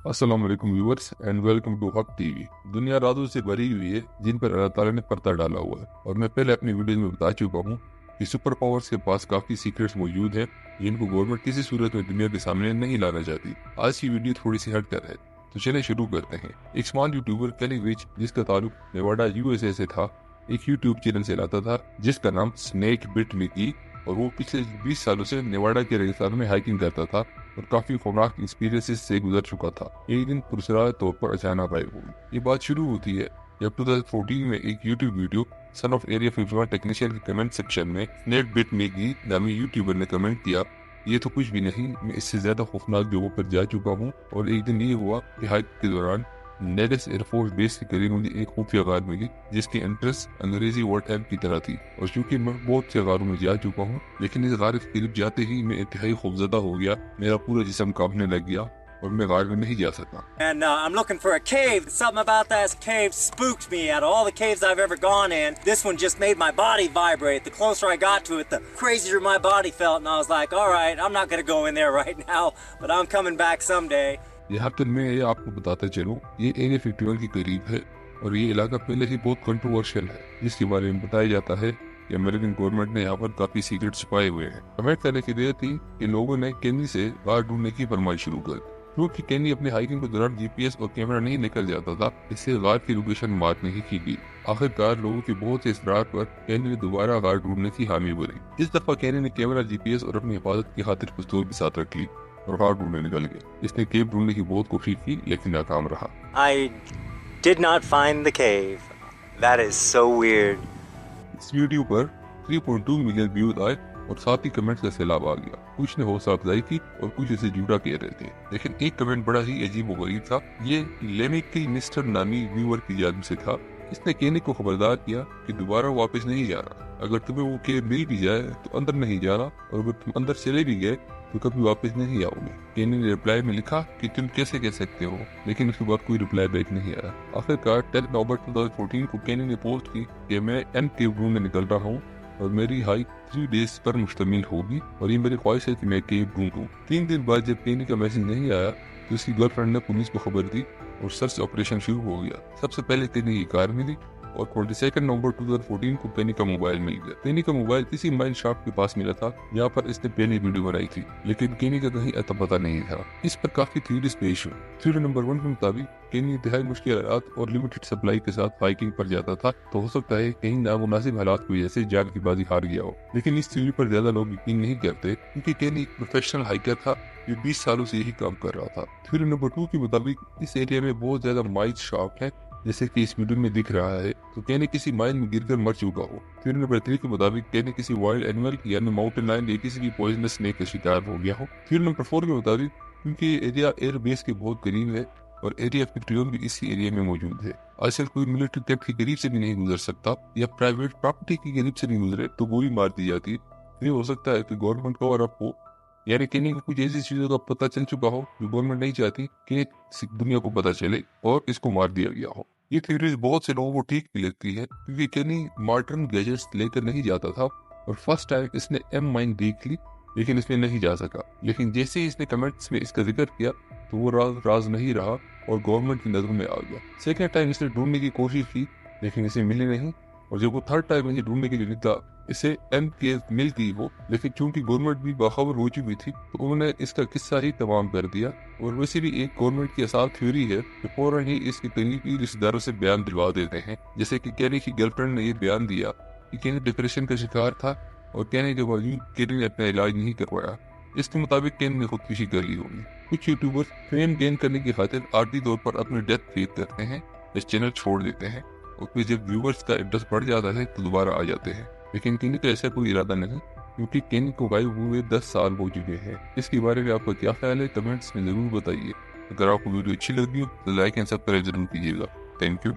अस्सलाम वालेकुम viewers and welcome to हक टीवी। दुनिया राजों से भरी हुई है जिन पर अल्लाह ताला ने पर्दा डाला हुआ है, और मैं पहले अपनी वीडियो में बता चुका हूँ कि सुपर पावर्स के पास काफी सीक्रेट्स मौजूद हैं जिनको गवर्नमेंट किसी सूरत में दुनिया के सामने नहीं लाना चाहती। आज की वीडियो थोड़ी सी हटकर है, तो चलिए शुरू करते हैं। एक स्मॉल यूट्यूबर केनी विच, जिसका ताल्लुक नेवाडा यूएसए से था, एक यूट्यूब चैनल चलाता था जिसका नाम स्नेक बिट मी की, और वो पिछले 20 सालों से नेवाडा के रेगिस्तान में हाइकिंग करता था और काफी खौफनाक एक्सपीरियंसेस से गुजर चुका था। एक दिन पुरस्कार तौर पर अचानक गायब हो गई। ये बात शुरू होती है जब 2014 में एक YouTube video son of area 51 technician के कमेंट सेक्शन में स्नेक बिट मी की नामी यूट्यूबर ने कमेंट किया, ये तो कुछ भी नहीं, मैं इससे ज्यादा खौफनाक जगहों पर जा चुका हूँ। और एक दिन ये हुआ कि हाइक के दौरान नेडस एयरफोर्स बेस के करीब मुझे एक खुफिया गार मिली जिसकी एंट्रेंस अंग्रेजी वर्ड ऐप की तरह थी। और चूंकि मैं बहुत से गारों में जा चुका हूँ, लेकिन इस गार के करीब जाते ही मैं इंतहाई खौफजदा हो गया, मेरा पूरा जिस्म कांपने लग गया और मैं गार में नहीं जा सका। And I'm looking for a cave. Something about that cave spooked me. Out of all the caves I've ever gone in, this one just made my body vibrate. The closer I got to it, the crazier my body felt, and I was like, all right, I'm not going to go in there right now, but I'm coming back someday. यहाँ पर मैं ये आपको बताता चलूँ, ये area 51 के करीब है और ये इलाका पहले ही बहुत कंट्रोवर्शियल है, जिसके बारे में बताया जाता है कि अमेरिकन गवर्नमेंट ने यहाँ पर काफी सीक्रेट छुपाए हुए हैं। कमेंट करने की देर थी कि लोगों ने केनी से गार ढूंढने की फरमाइश शुरू कर दी। क्योंकि केनी अपने हाइकिंग के दौरान जीपीएस और कैमरा नहीं लेकर जाता था, इससे गार की लोकेशन मार्क नहीं की गई। आखिरकार लोगों के बहुत से इसरार पर केनी ने दोबारा गार ढूंढने की हामी भरी। इस दफा केनी ने कैमरा, जीपीएस और अपनी हिफाजत की खातिर पिस्तौल भी साथ रख ली और गार ढूंढने निकल गया। इसने केव ढूंढने की बहुत कोशिश की लेकिन नाकाम रहा। I did not find the cave. That is so weird. इस वीडियो पर 3.2 मिलियन व्यूज आए और साथ ही कमेंट्स का सैलाब आ गया। कुछ ने हौसला अफजाई की और कुछ इसे झूठा कह रहे थे, लेकिन एक कमेंट बड़ा ही अजीब और गरीब था। ये लेमिकी मिस्टर नामी व्यूअर की जानिब से था। इसने केनी को खबरदार किया कि दोबारा वापस नहीं जाना। अगर तुम्हें वो केव मिल भी जाए तो अंदर नहीं जाना, और अगर तुम अंदर चले भी गए तो कभी वापस नहीं आओगे। केनी ने रिप्लाई में लिखा कि तुम कैसे कह सकते हो, लेकिन उसके बाद कोई रिप्लाई बैक नहीं आया। आखिरकार 10 नवंबर 2014 को केनी ने पोस्ट की कि मैं एम केव ढूंढने निकल रहा हूँ और मेरी हाइक 3 डेज पर मुश्तमिल होगी और ये मेरी ख्वाहिश है कि मैं केव ढूंढूं। 3 दिन बाद जब केनी का मैसेज नहीं आया तो उसकी गर्लफ्रेंड ने पुलिस को खबर दी और सर्च ऑपरेशन शुरू हो गया। सबसे पहले केनी की कार मिली और 22 नवंबर 2014 को पेनी का मोबाइल मिल गया। पेनी का मोबाइल किसी माइन शॉप के पास मिला था जहाँ पर इसने पेनी वीडियो बनाई थी, लेकिन केनी का कहीं अता पता नहीं था। इस पर काफी थ्योरीज पेश हुई। थ्योरी नंबर 1 के मुताबिक केनी इंतहाई मुश्किल हालात और लिमिटेड सप्लाई के साथ हाइकिंग पर जाता था, तो हो सकता है कहीं नामुनासिब हालात की वजह से जान की बाजी हार गया हो। लेकिन इस थ्योरी पर ज्यादा लोग यकीन नहीं करते क्योंकि केनी एक प्रोफेशनल हाइकर था जो 20 सालों से यही काम कर रहा था। थ्योरी नंबर 2 के मुताबिक इस एरिया में बहुत ज्यादा माइट शॉप है, जैसे कि इस वीडियो में दिख रहा है, तो केनी किसी माइन में गिरकर मर चुका हो। थ्योरी नंबर 3 के मुताबिक केनी किसी वाइल्ड एनिमल यानी माउंटेन लायन या किसी भी पॉइजनस स्नेक का शिकार हो गया हो। थ्योरी नंबर 4 के मुताबिक क्योंकि ये एरिया एयर बेस के बहुत करीब है और एरिया 51 भी इसी एरिया में मौजूद है, आजकल कोई मिलिट्री कैंप के करीब से भी नहीं गुजर सकता या प्राइवेट प्रॉपर्टी के करीब से नहीं गुजरे तो गोली मार दी जाती। ये हो सकता है कि गवर्नमेंट कवर अप हो, यानी केनी को कुछ ऐसी चीजों का पता चल चुका हो जो गवर्नमेंट नहीं चाहती कि दुनिया को पता चले और इसको मार दिया गया हो। ये थ्योरीज बहुत से लोगों को ठीक भी लगती है क्योंकि केनी मॉडर्न गैजेट्स लेकर नहीं जाता था और फर्स्ट टाइम इसने एम माइन देख ली, लेकिन इसमें नहीं जा सका। लेकिन जैसे ही इसने कमेंट्स में इसका जिक्र किया तो वो राज नहीं रहा और गवर्नमेंट की नजरों में आ गया। सेकेंड टाइम इसने ढूंढने की कोशिश की लेकिन इसे मिली नहीं, और जब वो थर्ड टाइम इसे ढूंढने के लिए निकला इसे एम केव मिल गई वो, लेकिन चूंकि गवर्नमेंट भी बाखबर हो चुकी थी तो उन्होंने इसका किस्सा ही तमाम कर दिया। और वैसे भी एक गवर्नमेंट की आसान थ्योरी है कि फौरन ही इसके करीबी रिश्तेदारों से बयान दिलवा देते हैं, जैसे कि केनी की गर्लफ्रेंड ने ये बयान दिया कि केनी डिप्रेशन का शिकार था और केनी के बावजूद केनी ने अपना इलाज नहीं करवाया। इसके मुताबिक केनी ने खुदकुशी कर ली होगी। कुछ यूट्यूबर्स फेम गेन करने की खातिर आर्थिक तौर पर अपनी डेथ फेस करते हैं, इस चैनल छोड़ देते हैं और फिर जब व्यूअर्स का इंटरेस्ट बढ़ जाता है तो दोबारा आ जाते हैं। लेकिन केनी का ऐसा कोई इरादा नहीं क्योंकि केनी को गायब हुए 10 साल हो चुके हैं। इसके बारे में आपका क्या ख्याल है कमेंट्स में जरूर बताइए। अगर आपको वीडियो अच्छी लगी हो तो लाइक एंड सब्सक्राइब जरूर कीजिएगा। Thank you.